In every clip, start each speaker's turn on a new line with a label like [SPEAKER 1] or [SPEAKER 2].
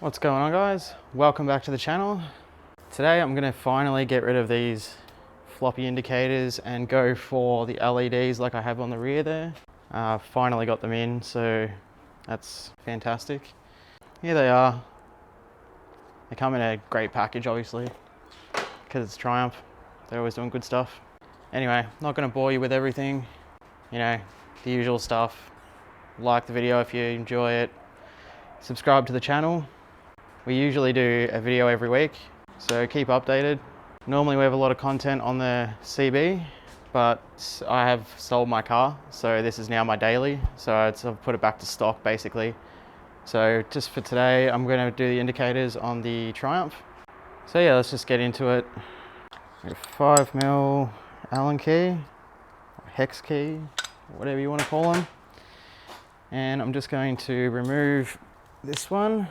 [SPEAKER 1] What's going on, guys? Welcome back to the channel. Today I'm going to finally get rid of these floppy indicators and go for the LEDs like I have on the rear there. Finally got them in, so that's fantastic. Here they are. They come in a great package, obviously, because it's Triumph. They're always doing good stuff. Anyway, not going to bore you with everything. You know, the usual stuff. Like the video if you enjoy it. Subscribe to the channel. We usually do a video every week, so keep updated. Normally we have a lot of content on the CB, but I have sold my car, so this is now my daily. So I've put it back to stock basically. So just for today, I'm going to do the indicators on the Triumph. So yeah, let's just get into it. A 5mm Allen key, or hex key, whatever you want to call them. And I'm just going to remove this one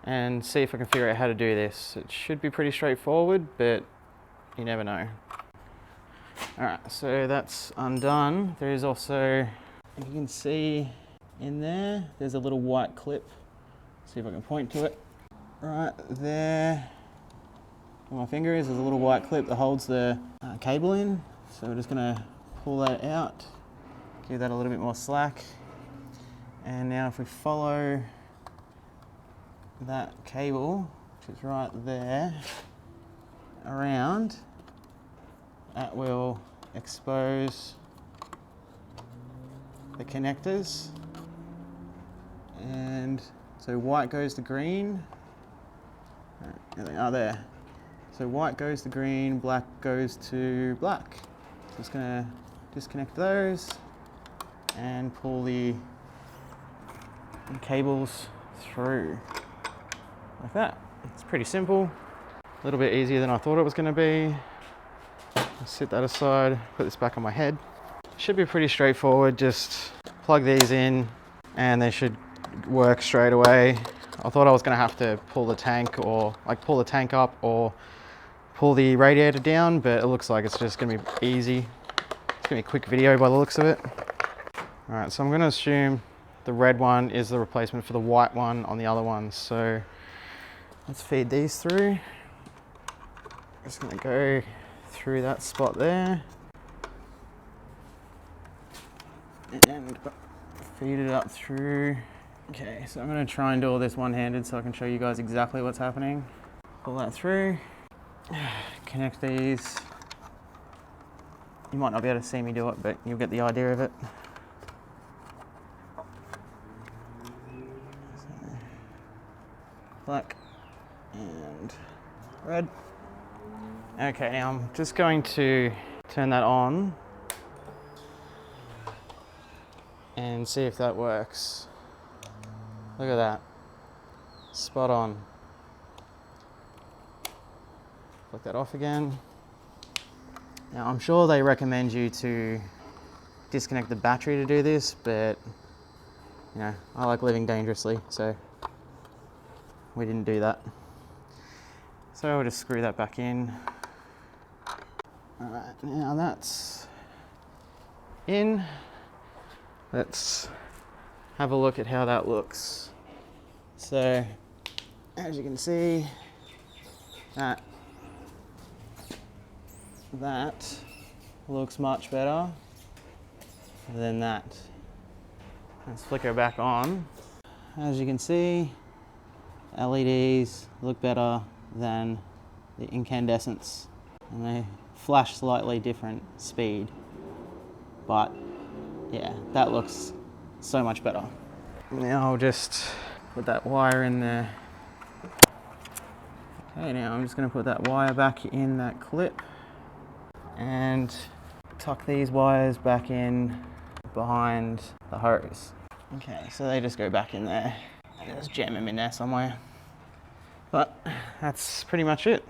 [SPEAKER 1] and see if I can figure out how to do this. It should be pretty straightforward, but you never know. Alright, so that's undone. There is also, you can see in there, there's a little white clip. See if I can point to it. Right there, where my finger is, there's a little white clip that holds the cable in. So we're just gonna pull that out, give that a little bit more slack. And now if we follow that cable, which is right there, around, that will expose the connectors. And so white goes to green. There they are there. So white goes to green, black goes to black. So just gonna disconnect those and pull the cables through. Like that. It's pretty simple. A little bit easier than I thought it was going to be. I'll set that aside, put this back on my head. Should be pretty straightforward. Just plug these in and they should work straight away. I thought I was going to have to pull the tank or pull the tank up or pull the radiator down, but it looks like it's just going to be easy. It's going to be a quick video by the looks of it. Alright, so I'm going to assume the red one is the replacement for the white one on the other one. So let's feed these through. Just gonna go through that spot there and feed it up through. Okay, so I'm gonna try and do all this one-handed so I can show you guys exactly what's happening. Pull that through, connect these. You might not be able to see me do it, but you'll get the idea of it. Black and red. Okay, now I'm just going to turn that on and see if that works. Look at that. Spot on. Flick that off again. Now I'm sure they recommend you to disconnect the battery to do this, but you know, I like living dangerously, so we didn't do that. So we'll just screw that back in. Alright, now that's in. Let's have a look at how that looks. So, as you can see, that looks much better than that. Let's flicker back on. As you can see, LEDs look better than the incandescents, and they flash slightly different speed, but yeah, that looks so much better. Now I'll just put that wire in there. Okay, now I'm just going to put that wire back in that clip and tuck these wires back in behind the hose. Okay, so they just go back in there. Just jam them in there somewhere. But that's pretty much it.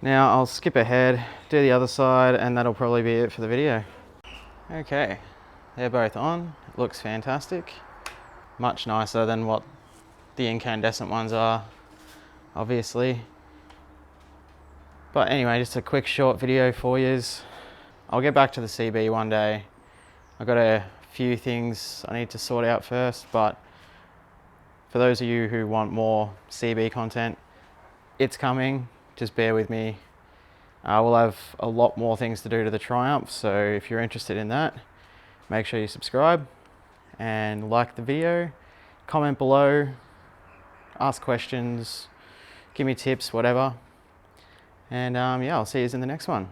[SPEAKER 1] Now I'll skip ahead, do the other side, and that'll probably be it for the video. Okay, they're both on. It looks fantastic. Much nicer than what the incandescent ones are, obviously. But anyway, just a quick short video for yous. I'll get back to the CB one day. I've got a few things I need to sort out first, but for those of you who want more CB content, it's coming. Just bear with me. We'll have a lot more things to do to the Triumph, so if you're interested in that, make sure you subscribe and like the video, comment below, ask questions, give me tips, whatever. And yeah, I'll see you in the next one.